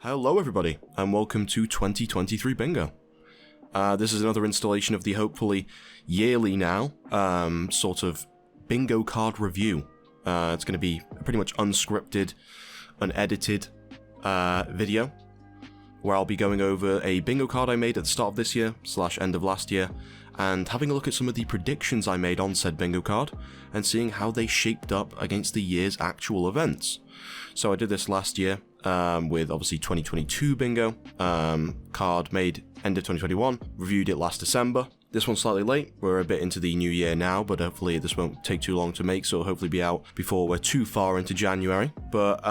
Hello everybody, and welcome to 2023 Bingo. This is another installation of the hopefully yearly now, sort of bingo card review. It's going to be a pretty much unscripted, unedited video, where I'll be going over a bingo card I made at the start of this year, / end of last year, and having a look at some of the predictions I made on said bingo card, and seeing how they shaped up against the year's actual events. So I did this last year, with obviously 2022 bingo, card made end of 2021, reviewed it last December. This one's slightly late, we're a bit into the new year now, but hopefully this won't take too long to make, so it'll hopefully be out before we're too far into January. But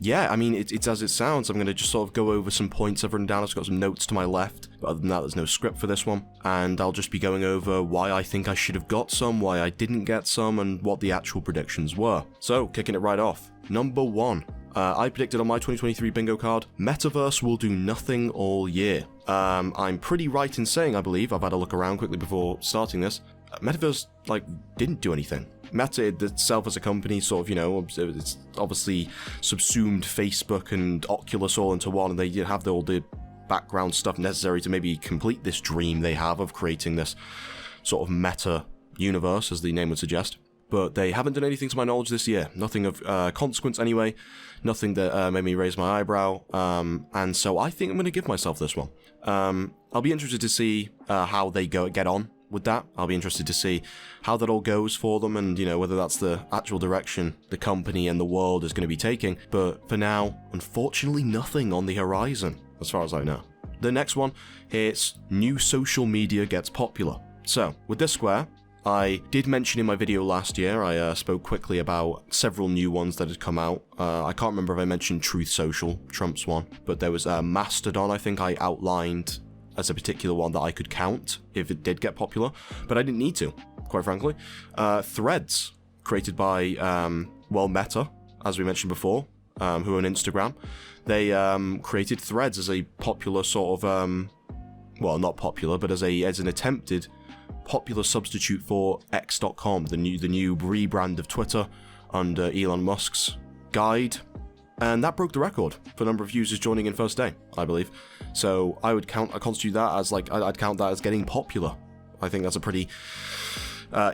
yeah, I mean, it's as it sounds. I'm going to just sort of go over some points I've written down. I've got some notes to my left, but other than that, there's no script for this one. And I'll just be going over why I think I should have got some, why I didn't get some, and what the actual predictions were. So, kicking it right off. Number 1. I predicted on my 2023 bingo card, Metaverse will do nothing all year. I'm pretty right in saying, I believe, I've had a look around quickly before starting this, Metaverse, didn't do anything. Meta itself as a company sort of, it's obviously subsumed Facebook and Oculus all into one, and they have all the background stuff necessary to maybe complete this dream they have of creating this sort of meta universe, as the name would suggest. But they haven't done anything to my knowledge this year. Nothing of consequence anyway. Nothing that made me raise my eyebrow. And so I think I'm going to give myself this one. I'll be interested to see how they get on with that. I'll be interested to see how that all goes for them, and whether that's the actual direction the company and the world is going to be taking. But for now, unfortunately, nothing on the horizon, as far as I know. The next one, it's new social media gets popular. So, with this square, I did mention in my video last year, I spoke quickly about several new ones that had come out. I can't remember if I mentioned Truth Social, Trump's one, but there was Mastodon, I think I outlined as a particular one that I could count if it did get popular, but I didn't need to, quite frankly. Threads, created by, Meta, as we mentioned before, who own Instagram. They created Threads as a popular sort of, well, not popular, but as an attempted popular substitute for X.com, the new rebrand of Twitter under Elon Musk's guide, and that broke the record for number of users joining in first day, I believe. So I constitute that as I'd count that as getting popular. I think that's a pretty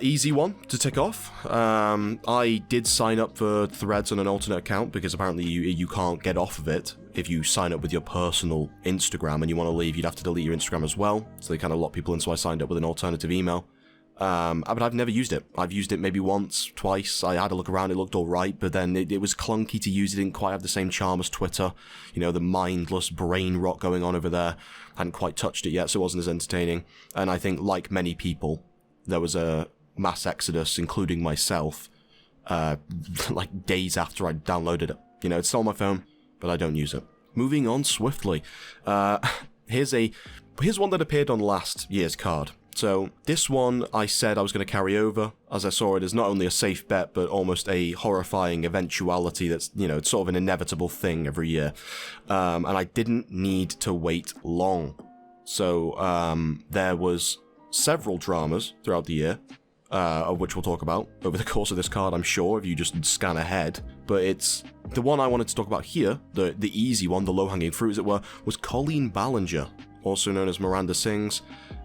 easy one to tick off. I did sign up for Threads on an alternate account because apparently you can't get off of it if you sign up with your personal Instagram, and you want to leave, you'd have to delete your Instagram as well. So they kind of lock people in, so I signed up with an alternative email. But I've never used it. I've used it maybe once, twice. I had a look around, it looked alright, but then it was clunky to use. It didn't quite have the same charm as Twitter. The mindless brain rot going on over there. Hadn't quite touched it yet, so it wasn't as entertaining. And I think, like many people, there was a mass exodus, including myself, days after I downloaded it. It's still on my phone, but I don't use it. Moving on swiftly. Here's one that appeared on last year's card. So this one I said I was going to carry over, as I saw it as not only a safe bet, but almost a horrifying eventuality that's, it's sort of an inevitable thing every year. And I didn't need to wait long. So there was several dramas throughout the year, of which we'll talk about over the course of this card, I'm sure, if you just scan ahead. But it's the one I wanted to talk about here, the easy one, the low-hanging fruit, as it were, was Colleen Ballinger, also known as Miranda Sings,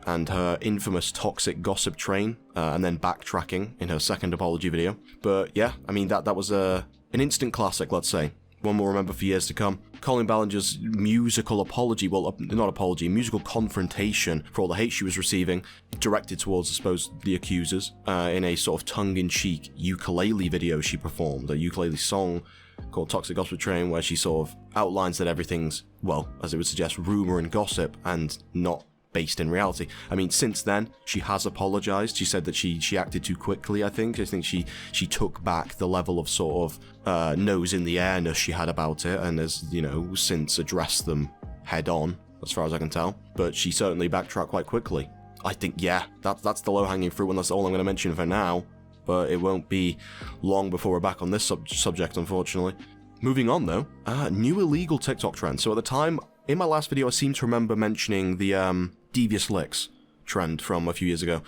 and her infamous toxic gossip train, and then backtracking in her second apology video. But yeah, I mean, that was an instant classic, let's say. One we'll remember for years to come. Colleen Ballinger's musical apology, well, not apology, musical confrontation for all the hate she was receiving, directed towards, I suppose, the accusers, in a sort of tongue-in-cheek ukulele video she performed, a ukulele song called Toxic Gossip Train, where she sort of outlines that everything's, well, as it would suggest, rumor and gossip, and not based in reality. I mean, since then, she has apologized. She said that she acted too quickly, I think. I think she took back the level of sort of nose in the airness she had about it, and has, since addressed them head on, as far as I can tell. But she certainly backtracked quite quickly. I think, yeah, that's the low-hanging fruit, and that's all I'm going to mention for now. But it won't be long before we're back on this subject, unfortunately. Moving on, though, new illegal TikTok trend. So at the time, in my last video, I seem to remember mentioning the devious licks trend from a few years ago.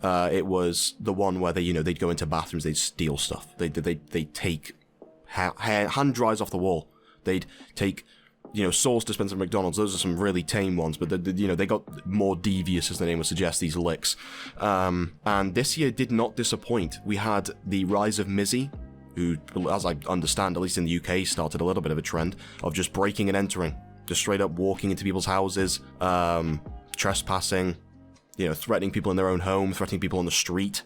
It was the one where they'd go into bathrooms, they'd steal stuff. They'd take hand dryers off the wall. They'd take sauce dispenser at McDonald's, those are some really tame ones, but they got more devious, as the name would suggest, these licks. And this year did not disappoint. We had the rise of Mizzy, who, as I understand, at least in the UK, started a little bit of a trend of just breaking and entering, just straight up walking into people's houses, trespassing, threatening people in their own home, threatening people on the street.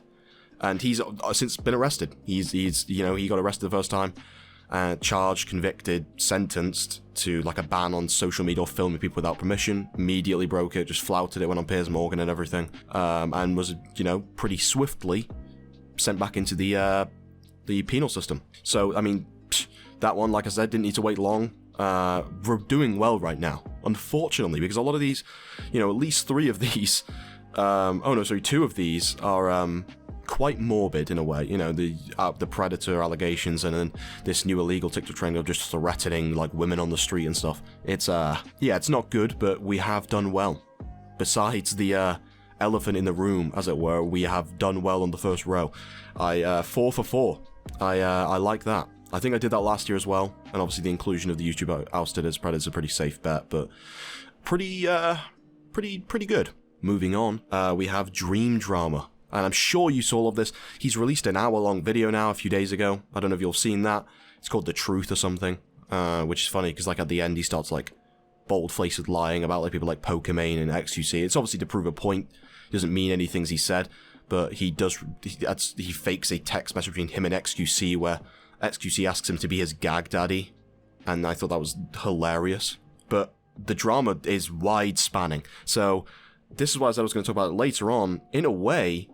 And he's since been arrested. He got arrested the first time, charged, convicted, sentenced to like a ban on social media or filming people without permission. Immediately broke it, just flouted it, went on Piers Morgan and everything, and was pretty swiftly sent back into the penal system. So I mean, that one, like I said, didn't need to wait long. We're doing well right now, unfortunately, because a lot of these, at least 3 of these, 2 of these are quite morbid in a way. The Predator allegations, and then this new illegal TikTok trend of just threatening like women on the street and stuff. It's it's not good, but we have done well. Besides the elephant in the room, as it were, we have done well on the first row. 4 for 4. I like that. I think I did that last year as well, and obviously the inclusion of the YouTuber ousted as Predator's a pretty safe bet, but pretty good. Moving on, we have Dream Drama. And I'm sure you saw all of this. He's released an hour-long video now a few days ago. I don't know if you've seen that. It's called The Truth or something, which is funny because like at the end he starts like bold-faced lying about like people like Pokimane and XQC. It's obviously to prove a point. He doesn't mean any things he said, but he fakes a text message between him and XQC where XQC asks him to be his gag daddy, and I thought that was hilarious. But the drama is wide-spanning. So this is what I said I was going to talk about later on. In a way,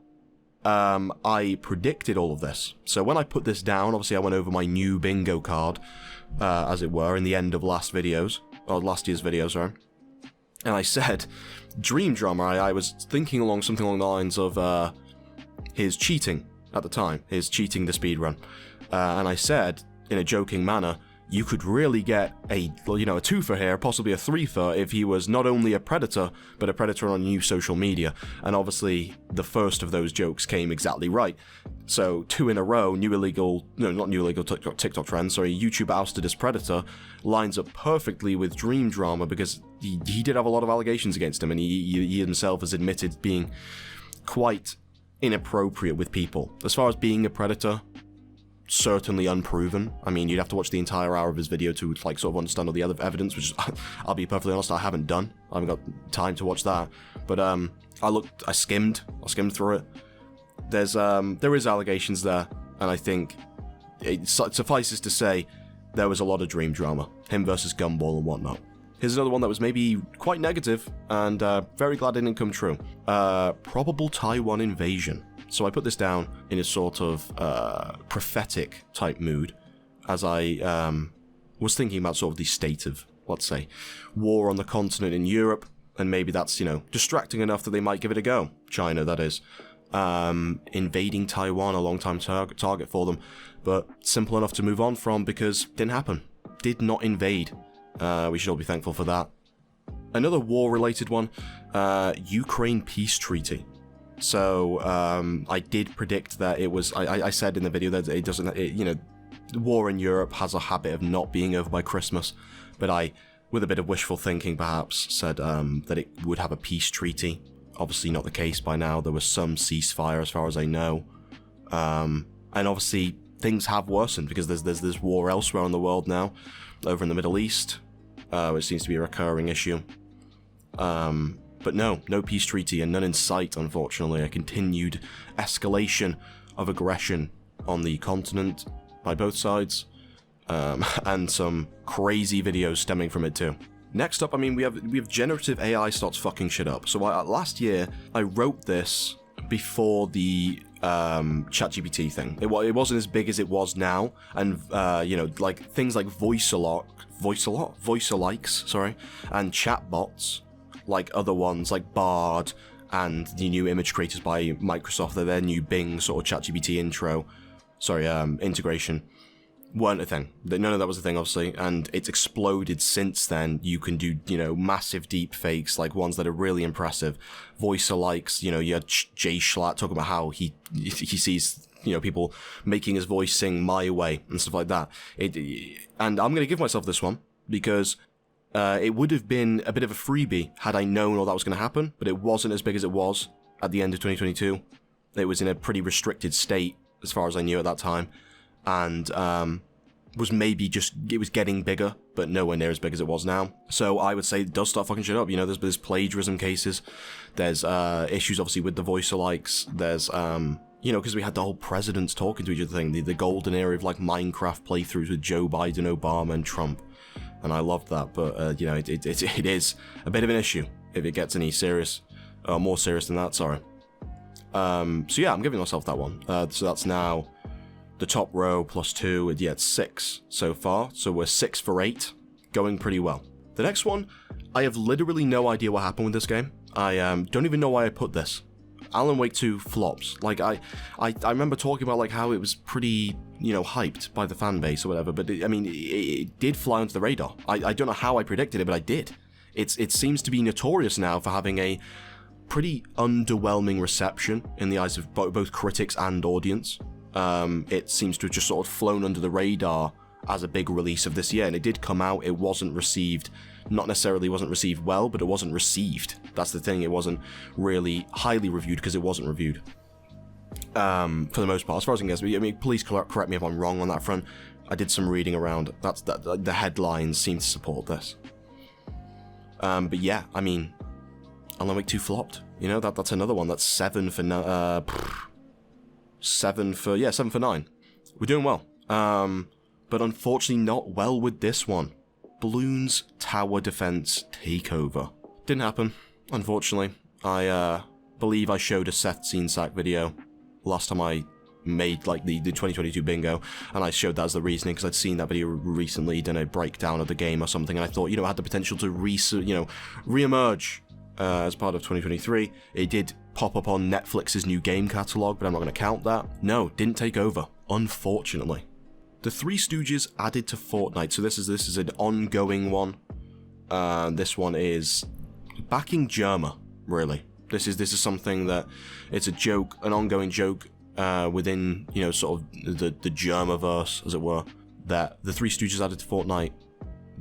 I predicted all of this. So when I put this down, obviously I went over my new bingo card, as it were, in the end of last year's video, sorry. And I said, Dream Drama, I was thinking something along the lines of his cheating at the time, his cheating the speedrun. And I said, in a joking manner, you could really get a 2-fer here, possibly a 3-fer, if he was not only a predator, but a predator on new social media. And obviously, the first of those jokes came exactly right. So, 2 in a row, TikTok trend, YouTube ousted as predator, lines up perfectly with Dream Drama, because he did have a lot of allegations against him, and he himself has admitted being quite inappropriate with people. As far as being a predator, certainly unproven. I mean, you'd have to watch the entire hour of his video to like sort of understand all the other evidence, which I'll be perfectly honest, I haven't done. I haven't got time to watch that. But I skimmed through it. There is allegations there, and I think it suffices to say there was a lot of Dream Drama, him versus Gumball and whatnot. Here's another one that was maybe quite negative, and very glad it didn't come true. Probable Taiwan invasion. So I put this down in a sort of prophetic type mood, as I was thinking about sort of the state of, let's say, war on the continent in Europe, and maybe that's, distracting enough that they might give it a go. China, that is. Invading Taiwan, a long-time target for them, but simple enough to move on from because it didn't happen. Did not invade. We should all be thankful for that. Another war-related one, Ukraine peace treaty. So, I did predict that it was, I said in the video that it doesn't, the war in Europe has a habit of not being over by Christmas, but I, with a bit of wishful thinking perhaps, said that it would have a peace treaty. Obviously not the case by now. There was some ceasefire as far as I know. And obviously things have worsened because there's this war elsewhere in the world now, over in the Middle East, which seems to be a recurring issue. But no peace treaty, and none in sight, unfortunately. A continued escalation of aggression on the continent by both sides, and some crazy videos stemming from it too. Next up, I mean, we have generative AI starts fucking shit up. So last year, I wrote this before the ChatGPT thing. It wasn't as big as it was now, and like things like voice-alikes, and chatbots, like other ones like Bard and the new image creators by Microsoft, their new Bing sort of ChatGPT integration, weren't a thing. None of that was a thing, obviously, and it's exploded since then. You can do, massive deep fakes, like ones that are really impressive. Voice-alikes, you had Jay Schlatt talking about how he sees, people making his voice sing My Way and stuff like that. And I'm going to give myself this one, because It would have been a bit of a freebie had I known all that was going to happen, but it wasn't as big as it was at the end of 2022. It was in a pretty restricted state, as far as I knew at that time, and was maybe just, it was getting bigger, but nowhere near as big as it was now. So I would say it does start fucking shit up. You know, there's plagiarism cases, there's issues obviously with the voice alikes, there's you know, because we had the whole presidents talking to each other thing, the golden era of like Minecraft playthroughs with Joe Biden, Obama, and Trump, and I loved that. But you know, it is a bit of an issue if it gets any serious, more serious than that. Sorry. So yeah, I'm giving myself that one. So that's now the top row plus 2, yeah, it's 6 so far, so we're 6 for 8, going pretty well. The next one, I have literally no idea what happened with this game. I don't even know why I put this. Alan Wake 2 flops. Like, I remember talking about, like, how it was pretty, you know, hyped by the fan base or whatever, but it did fly onto the radar. I don't know how I predicted it, but I did. It seems to be notorious now for having a pretty underwhelming reception in the eyes of both critics and audience. It seems to have just sort of flown under the radar as a big release of this year, and it did come out. It wasn't received, not necessarily wasn't received well, but it wasn't received. That's the thing. It wasn't really highly reviewed because it wasn't reviewed. For the most part, as far as I can guess. I mean, please correct me if I'm wrong on that front. I did some reading around. The headlines seem to support this. But yeah, I mean, Alan Wake 2 flopped. You know, that's another one. That's 7 for 9. We're doing well. But unfortunately not well with this one. Bloons Tower Defense Takeover. Didn't happen, unfortunately. I believe I showed a Seth Scensack video last time I made like the 2022 bingo, and I showed that as the reasoning because I'd seen that video recently, done a breakdown of the game or something, and I thought, you know, it had the potential to re-emerge as part of 2023. It did pop up on Netflix's new game catalog, but I'm not going to count that. No, didn't take over, unfortunately. The Three Stooges added to Fortnite, so this is an ongoing one. This one is backing Germa, really. This is something that it's a joke, an ongoing joke within, you know, sort of the Germaverse, as it were, that the Three Stooges added to Fortnite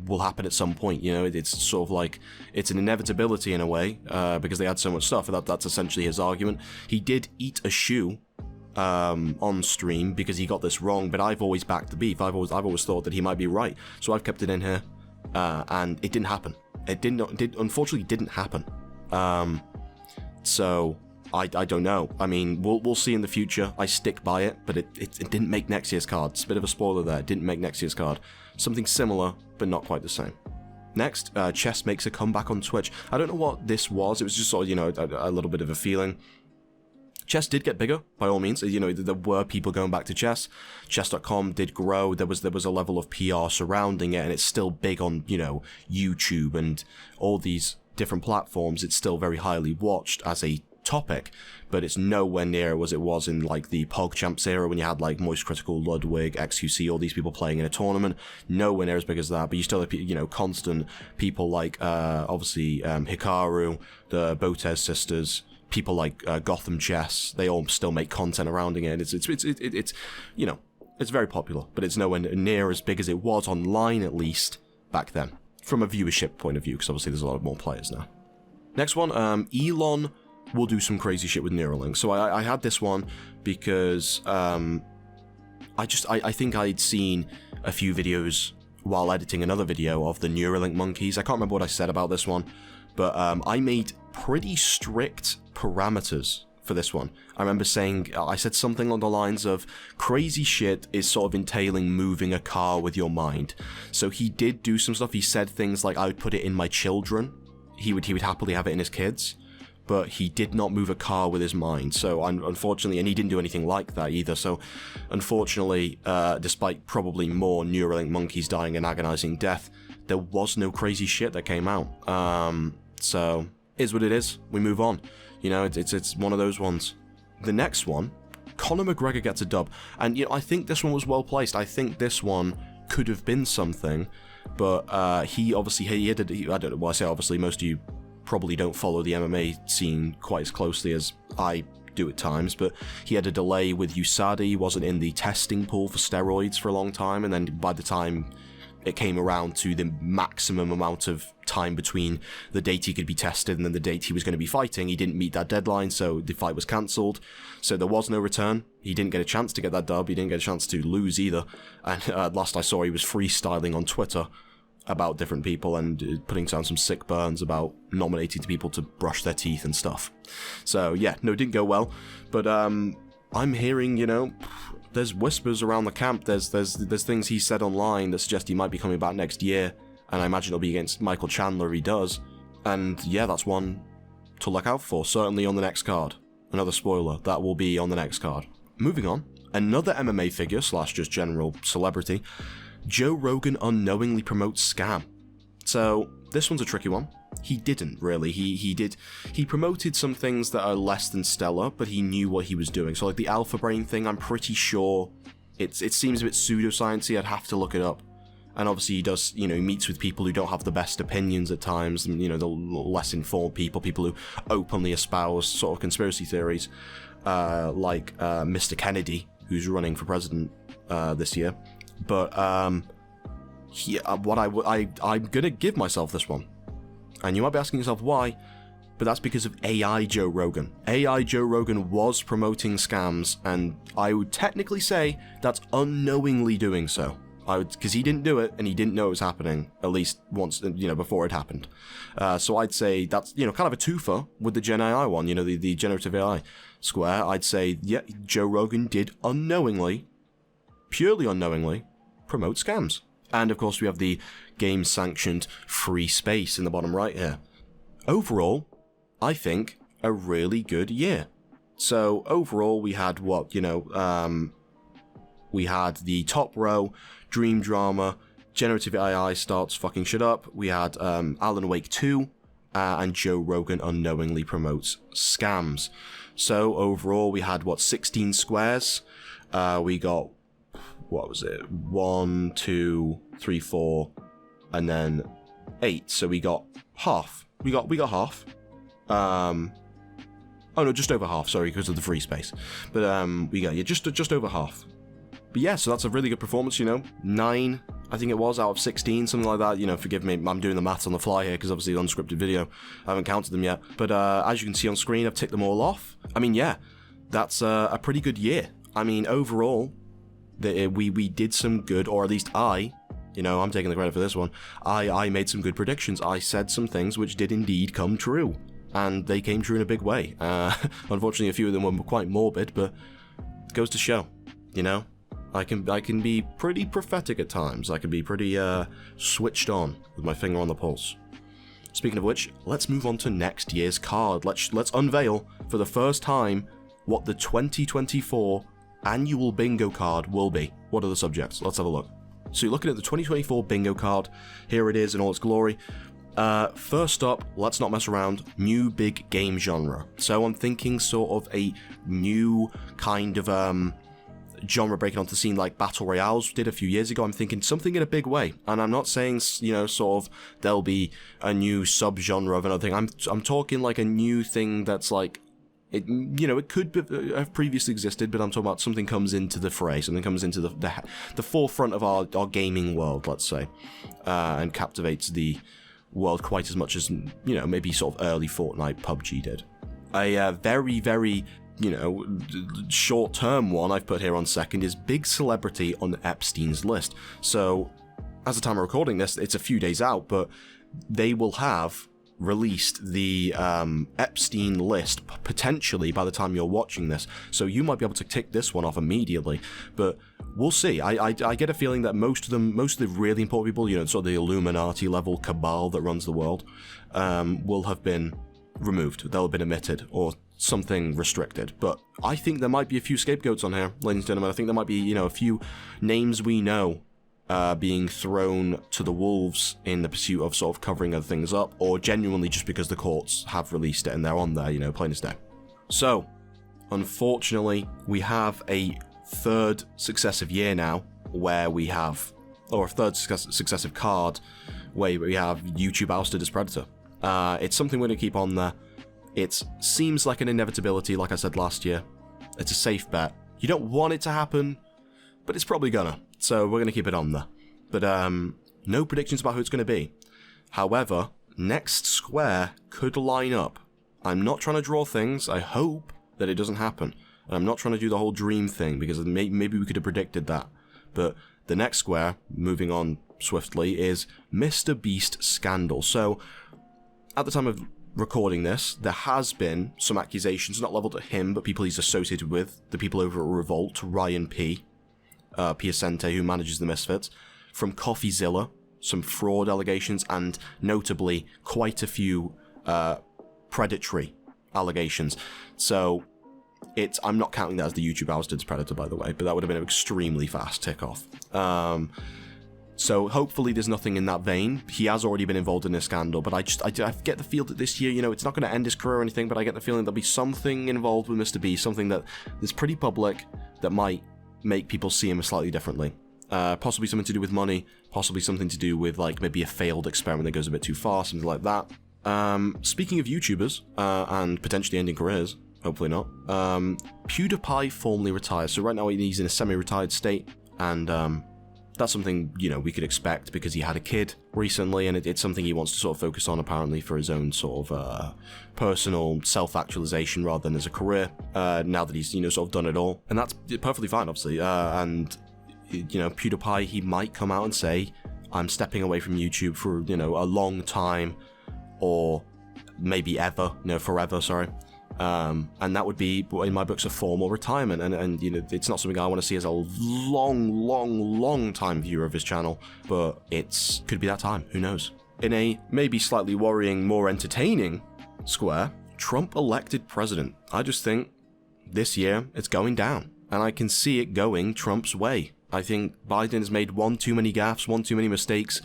will happen at some point. You know, it's sort of like, it's an inevitability in a way, because they had so much stuff, and that's essentially his argument. He did eat a shoe on stream because he got this wrong, but I've always backed the beef. I've always thought that he might be right, so I've kept it in here, and it didn't happen. It unfortunately didn't happen. So I don't know. I mean, we'll see in the future. I stick by it, but it didn't make next year's card. It's a bit of a spoiler there. It didn't make next year's card. Something similar, but not quite the same. Next, chess makes a comeback on Twitch. I don't know what this was. It was just sort of, you know, a little bit of a feeling. Chess did get bigger, by all means. You know, there were people going back to chess. Chess.com did grow. There was a level of PR surrounding it, and it's still big on, you know, YouTube and all these different platforms. It's still very highly watched as a topic, but it's nowhere near as it was in like the PogChamps era when you had like Moist Critical, Ludwig, XQC, all these people playing in a tournament. Nowhere near as big as that, but you still have, you know, constant people like obviously Hikaru, the Botez sisters, people like Gotham Chess. They all still make content around it. It's you know, it's very popular, but it's nowhere near as big as it was online, at least back then, from a viewership point of view, because obviously there's a lot more players now. Next one, Elon will do some crazy shit with Neuralink. So I had this one because I think I'd seen a few videos while editing another video of the Neuralink monkeys. I can't remember what I said about this one, but I made pretty strict parameters for this one. I remember saying, I said something along the lines of, crazy shit is sort of entailing moving a car with your mind. So he did do some stuff. He said things like, I would put it in my children. He would happily have it in his kids. But he did not move a car with his mind. So unfortunately, and he didn't do anything like that either. So unfortunately, despite probably more Neuralink monkeys dying an agonizing death, there was no crazy shit that came out. So is what it is. We move on. You know, it's one of those ones. The next one, Conor McGregor gets a dub, and you know, I think this one was well placed. I think this one could have been something, but I don't know why I say obviously. Most of you probably don't follow the MMA scene quite as closely as I do at times, but he had a delay with USADA. He wasn't in the testing pool for steroids for a long time, and then by the time it came around to the maximum amount of time between the date he could be tested and then the date he was going to be fighting. He didn't meet that deadline, so the fight was cancelled. So there was no return. He didn't get a chance to get that dub. He didn't get a chance to lose either. And last I saw, he was freestyling on Twitter about different people and putting down some sick burns about nominating people to brush their teeth and stuff. So yeah, no, it didn't go well. But I'm hearing, you know, there's whispers around the camp. There's things he said online that suggest he might be coming back next year, and I imagine it'll be against Michael Chandler if he does. And yeah, that's one to look out for, certainly on the next card. Another spoiler, that will be on the next card. Moving on, another MMA figure / just general celebrity, Joe Rogan unknowingly promotes scam. So this one's a tricky one. He didn't really. He promoted some things that are less than stellar, but he knew what he was doing. So like the Alpha Brain thing, I'm pretty sure it seems a bit pseudoscience-y. I'd have to look it up. And obviously he does, you know, he meets with people who don't have the best opinions at times, and, you know, the less informed people who openly espouse sort of conspiracy theories, like Mr. Kennedy, who's running for president this year. But I'm gonna give myself this one. And you might be asking yourself why, but that's because of AI Joe Rogan. AI Joe Rogan was promoting scams, and I would technically say that's unknowingly doing so. Because he didn't do it, and he didn't know it was happening, at least once, you know, before it happened. So I'd say that's, you know, kind of a twofer with the Gen AI one, you know, the generative AI square. I'd say, yeah, Joe Rogan did unknowingly, purely unknowingly, promote scams. And of course we have the game-sanctioned free space in the bottom right here. Overall, I think a really good year. So overall we had what, you know, we had the top row, Dream Drama, Generative AI starts fucking shit up. We had Alan Wake 2, and Joe Rogan unknowingly promotes scams. So overall we had what, 16 squares. We got, what was it, 1, 2, 3, 4, and then 8. So we got half. We got half. Oh no, just over half. Sorry, because of the free space. But we got, yeah, just over half. But yeah, so that's a really good performance. You know, 9, I think it was, out of 16, something like that. You know, forgive me, I'm doing the maths on the fly here because obviously the unscripted video, I haven't counted them yet. But as you can see on screen, I've ticked them all off. I mean, yeah, that's a pretty good year. I mean, overall, we did some good, or at least I, you know, I'm taking the credit for this one. I made some good predictions. I said some things which did indeed come true, and they came true in a big way. Unfortunately, a few of them were quite morbid, but it goes to show, you know, I can be pretty prophetic at times. I can be pretty switched on with my finger on the pulse. Speaking of which, let's move on to next year's card. Let's unveil for the first time what the 2024 annual bingo card will be. What are the subjects? Let's have a look. So you're looking at the 2024 bingo card. Here it is in all its glory. First up, let's not mess around, new big game genre. So I'm thinking sort of a new kind of genre breaking onto the scene like Battle Royales did a few years ago. I'm thinking something in a big way. And I'm not saying, you know, sort of there'll be a new sub-genre of another thing. I'm talking like a new thing that's like, it, you know, it could have previously existed, but I'm talking about something comes into the fray, something comes into the forefront of our gaming world, let's say, and captivates the world quite as much as, you know, maybe sort of early Fortnite PUBG did. A very, very, you know, short-term one I've put here on second is big celebrity on Epstein's list. So, as the time of recording this, it's a few days out, but they will have released the Epstein list potentially by the time you're watching this, so you might be able to tick this one off immediately, but we'll see. I get a feeling that most of the really important people, you know, sort of the Illuminati level cabal that runs the world, will have been removed. They'll have been omitted or something restricted, but I think there might be a few scapegoats on here, ladies and gentlemen. I think there might be, you know, a few names we know being thrown to the wolves in the pursuit of sort of covering other things up, or genuinely just because the courts have released it and they're on there, you know, plain as day. So, unfortunately, we have a third successive year now where we have, or a third successive card where we have YouTube ousted as Predator. It's something we're going to keep on there. It seems like an inevitability, like I said last year. It's a safe bet. You don't want it to happen, but it's probably gonna. So we're going to keep it on there. But No predictions about who it's going to be. However, next square could line up. I'm not trying to draw things. I hope that it doesn't happen. And I'm not trying to do the whole dream thing, because maybe we could have predicted that. But the next square, moving on swiftly, is Mr. Beast Scandal. So, at the time of recording this, there has been some accusations, not leveled at him, but people he's associated with, the people over at Revolt, Ryan P. Piacente, who manages the Misfits, from CoffeeZilla, some fraud allegations, and notably quite a few predatory allegations. So, I'm not counting that as the YouTube ousted's Predator, by the way, but that would have been an extremely fast tick-off. So hopefully there's nothing in that vein. He has already been involved in this scandal, but I get the feel that this year, you know, it's not going to end his career or anything, but I get the feeling there'll be something involved with Mr. B, something that is pretty public that might make people see him slightly differently. Possibly something to do with money, possibly something to do with, like, maybe a failed experiment that goes a bit too far, something like that. Speaking of YouTubers, and potentially ending careers, hopefully not, PewDiePie formally retires. So right now he's in a semi-retired state, and that's something, you know, we could expect because he had a kid recently, and it's something he wants to sort of focus on, apparently, for his own sort of personal self-actualization rather than as a career, now that he's, you know, sort of done it all. And that's perfectly fine, obviously. And, you know, PewDiePie, he might come out and say, I'm stepping away from YouTube for, you know, a long time, or maybe ever, you know, forever, sorry. And that would be, in my books, a formal retirement, and you know, it's not something I want to see as a long time viewer of his channel, but could be that time, who knows. In a maybe slightly worrying, more entertaining square, Trump elected president. I just think this year it's going down, and I can see it going Trump's way. I think Biden has made one too many gaffes, one too many mistakes,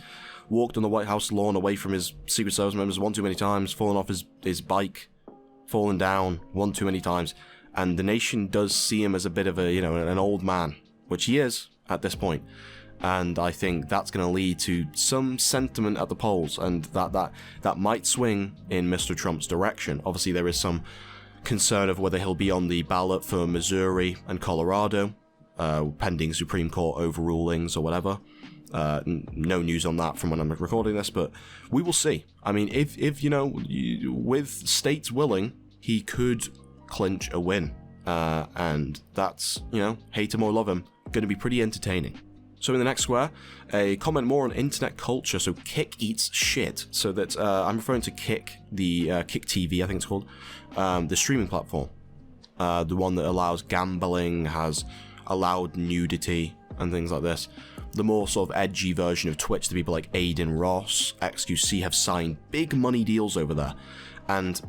walked on the White House lawn away from his Secret Service members one too many times, fallen off his bike, fallen down one too many times, and the nation does see him as a bit of a, you know, an old man, which he is at this point. And I think that's going to lead to some sentiment at the polls, and that might swing in Mr. Trump's direction. Obviously, there is some concern of whether he'll be on the ballot for Missouri and Colorado, pending Supreme Court overrulings or whatever. No news on that from when I'm recording this, but we will see. I mean, if you know, with states willing, he could clinch a win, and that's, you know, hate him or love him, going to be pretty entertaining. So in the next square, a comment more on internet culture. So Kick eats shit. So that I'm referring to Kick, the Kick TV, I think it's called, the streaming platform, the one that allows gambling, has allowed nudity and things like this. The more sort of edgy version of Twitch, the people like Aiden Ross, XQC have signed big money deals over there. And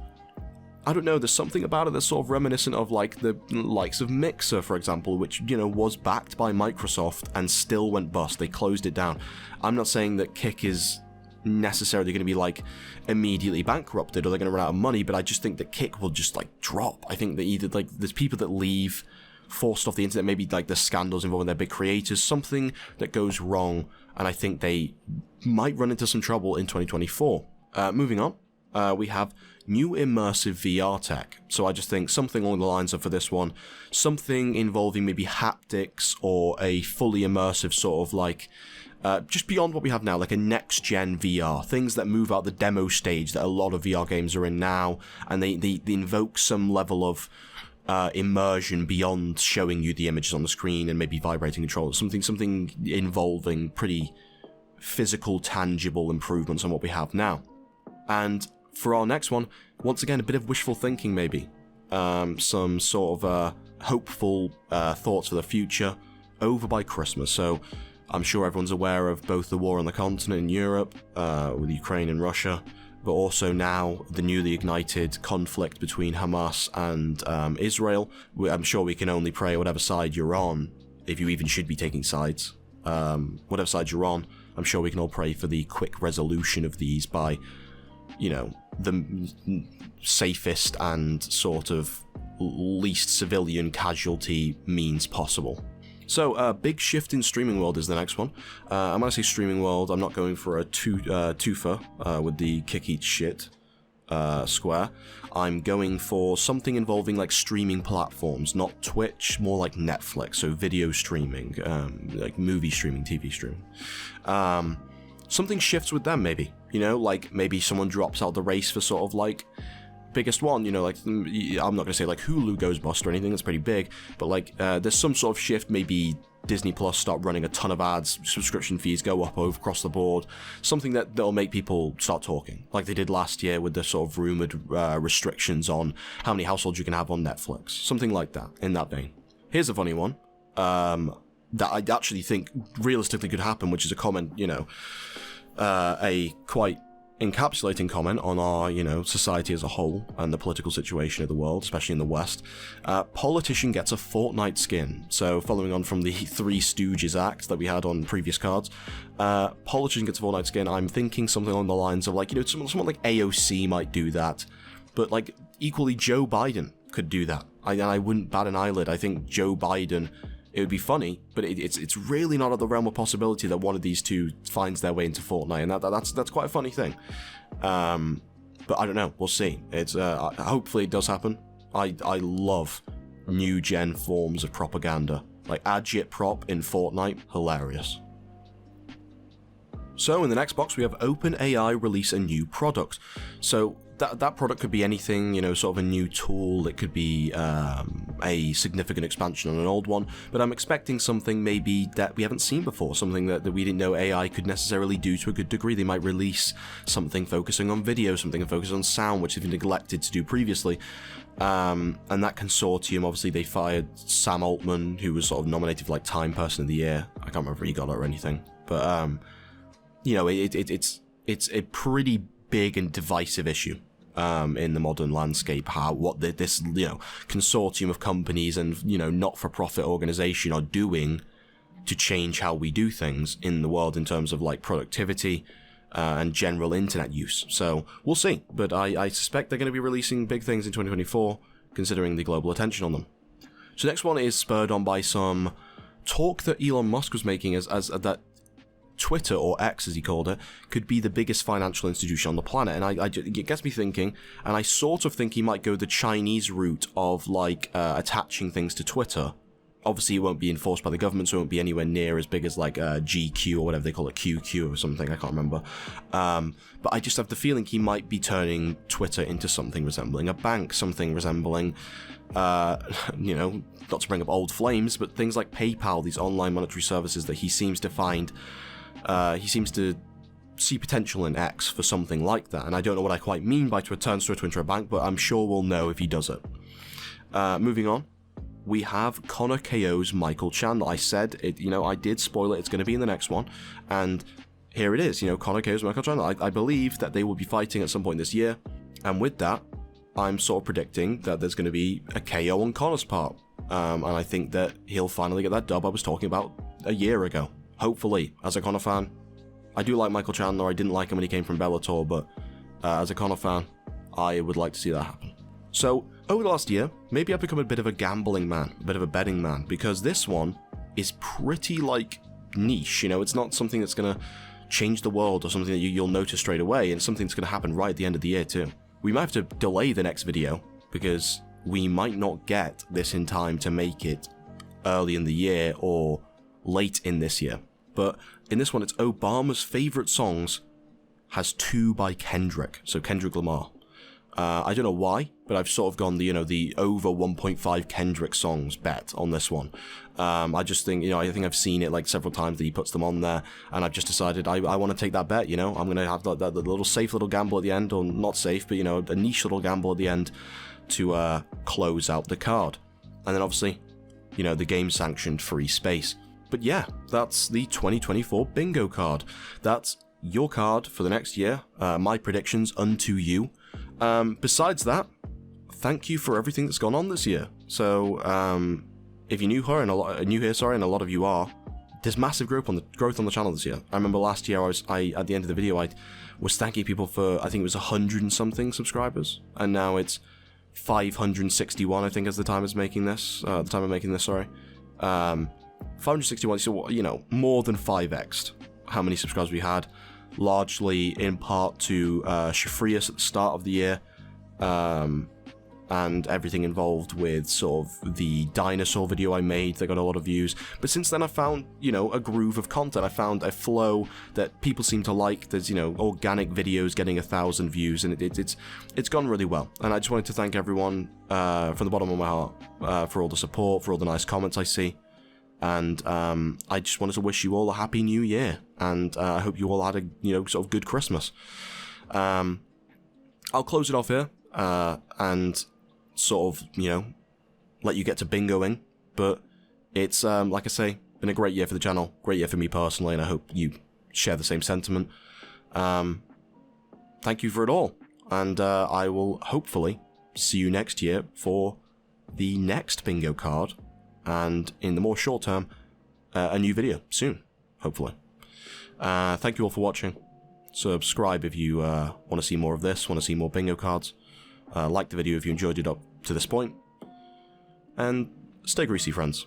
I don't know, there's something about it that's sort of reminiscent of, like, the likes of Mixer, for example, which, you know, was backed by Microsoft and still went bust. They closed it down. I'm not saying that Kick is necessarily going to be, like, immediately bankrupted or they're going to run out of money, but I just think that Kick will just, like, drop. I think that either, like, there's people that leave forced off the internet, maybe like the scandals involving their big creators, something that goes wrong, and I think they might run into some trouble in 2024. Moving on, we have new immersive VR tech. So I just think something along the lines of, for this one, something involving maybe haptics or a fully immersive sort of, like, just beyond what we have now, like a next-gen VR, things that move out the demo stage that a lot of VR games are in now, and they invoke some level of immersion beyond showing you the images on the screen and maybe vibrating controls, something involving pretty physical, tangible improvements on what we have now. And for our next one, once again, a bit of wishful thinking maybe, some sort of hopeful thoughts for the future over by Christmas. So I'm sure everyone's aware of both the war on the continent in Europe, with Ukraine and Russia, but also now the newly ignited conflict between Hamas and Israel. I'm sure we can only pray, whatever side you're on, if you even should be taking sides, whatever side you're on, I'm sure we can all pray for the quick resolution of these by, you know, the safest and sort of least civilian casualty means possible. So, big shift in streaming world is the next one. And when I say streaming world, I'm not going for a twofer with the kick eat shit square. I'm going for something involving, like, streaming platforms, not Twitch, more like Netflix, so video streaming, like movie streaming, TV streaming. something shifts with them maybe, you know, like maybe someone drops out the race for sort of like biggest one, you know, like I'm not gonna say like Hulu goes bust or anything, that's pretty big, but like there's some sort of shift, maybe Disney Plus start running a ton of ads, subscription fees go up across the board, something that'll make people start talking, like they did last year with the sort of rumored restrictions on how many households you can have on Netflix, something like that, in that vein. Here's a funny one, that I actually think realistically could happen, which is a comment, you know, a quite encapsulating comment on our, you know, society as a whole and the political situation of the world, especially in the West. Politician gets a Fortnite skin. So following on from the Three Stooges act that we had on previous cards, politician gets a Fortnite skin. I'm thinking something along the lines of like, you know, someone like AOC might do that, but like equally Joe Biden could do that. I wouldn't bat an eyelid. I think Joe Biden, it would be funny, but it's really not at the realm of possibility that one of these two finds their way into Fortnite, and that's quite a funny thing. But I don't know. We'll see. It's hopefully it does happen. I love new gen forms of propaganda, like agitprop in Fortnite, hilarious. So in the next box we have OpenAI release a new product. So that product could be anything, you know, sort of a new tool, it could be a significant expansion on an old one, but I'm expecting something maybe that we haven't seen before, something that we didn't know AI could necessarily do to a good degree. They might release something focusing on video, something focusing on sound, which they've neglected to do previously. And that consortium, obviously they fired Sam Altman, who was sort of nominated for like Time Person of the Year. I can't remember if he got it or anything, but you know, it's a pretty big and divisive issue in the modern landscape, what this, you know, consortium of companies and, you know, not-for-profit organization are doing to change how we do things in the world in terms of like productivity and general internet use. So we'll see, but I suspect they're going to be releasing big things in 2024, considering the global attention on them. So next one is spurred on by some talk that Elon Musk was making as that Twitter, or X as he called it, could be the biggest financial institution on the planet, and it gets me thinking, and I sort of think he might go the Chinese route of like attaching things to Twitter. Obviously it won't be enforced by the government, so it won't be anywhere near as big as like GQ or whatever they call it, QQ or something, I can't remember. But I just have the feeling he might be turning Twitter into something resembling a bank, something resembling, you know, not to bring up old flames, but things like PayPal, these online monetary services that he seems to find. He seems to see potential in X for something like that, and I don't know what I quite mean by turns Twitter into a bank, but I'm sure we'll know if he does it. Moving on, we have Connor KO's Michael Chandler. I said it, you know, I did spoil it, it's going to be in the next one, and here it is, you know, Connor KO's Michael Chandler. I believe that they will be fighting at some point this year, and with that, I'm sort of predicting that there's going to be a KO on Connor's part, and I think that he'll finally get that dub I was talking about a year ago. Hopefully, as a Conor fan. I do like Michael Chandler, I didn't like him when he came from Bellator, but as a Conor fan, I would like to see that happen. So, over the last year, maybe I've become a bit of a gambling man, a bit of a betting man, because this one is pretty, like, niche, you know, it's not something that's gonna change the world or something that you'll notice straight away, and something that's gonna happen right at the end of the year too. We might have to delay the next video, because we might not get this in time to make it early in the year or late in this year. But in this one, it's Obama's favorite songs has 2 by Kendrick, so Kendrick Lamar. I don't know why, but I've sort of gone the, you know, the over 1.5 Kendrick songs bet on this one. I just think, you know, I think I've seen it like several times that he puts them on there, and I've just decided I want to take that bet, you know. I'm going to have that little safe little gamble at the end, or not safe, but, you know, a niche little gamble at the end to close out the card. And then obviously, you know, the game-sanctioned free space. But yeah, that's the 2024 bingo card. That's your card for the next year, my predictions unto you. Besides that, thank you for everything that's gone on this year. So, if you're new here, and a lot of you are, there's massive growth on the channel this year. I remember last year I at the end of the video I was thanking people for, I think it was 100 and something subscribers, and now it's 561, I think, as the time of making this. Sorry. 561, so, you know, more than 5x'd how many subscribers we had, largely in part to Shafrius at the start of the year, and everything involved with sort of the dinosaur video I made that got a lot of views. But since then I found, you know, a groove of content. I found a flow that people seem to like. There's, you know, organic videos getting 1,000 views, and it's gone really well. And I just wanted to thank everyone from the bottom of my heart for all the support, for all the nice comments I see. And I just wanted to wish you all a happy new year, and I hope you all had a, you know, sort of good Christmas. I'll close it off here, and sort of, you know, let you get to bingoing, but it's, like I say, been a great year for the channel, great year for me personally, and I hope you share the same sentiment. Thank you for it all, and I will hopefully see you next year for the next bingo card, and in the more short term, a new video soon, hopefully. Thank you all for watching. Subscribe if you want to see more of this, want to see more bingo cards. Like the video if you enjoyed it up to this point. And stay greasy, friends.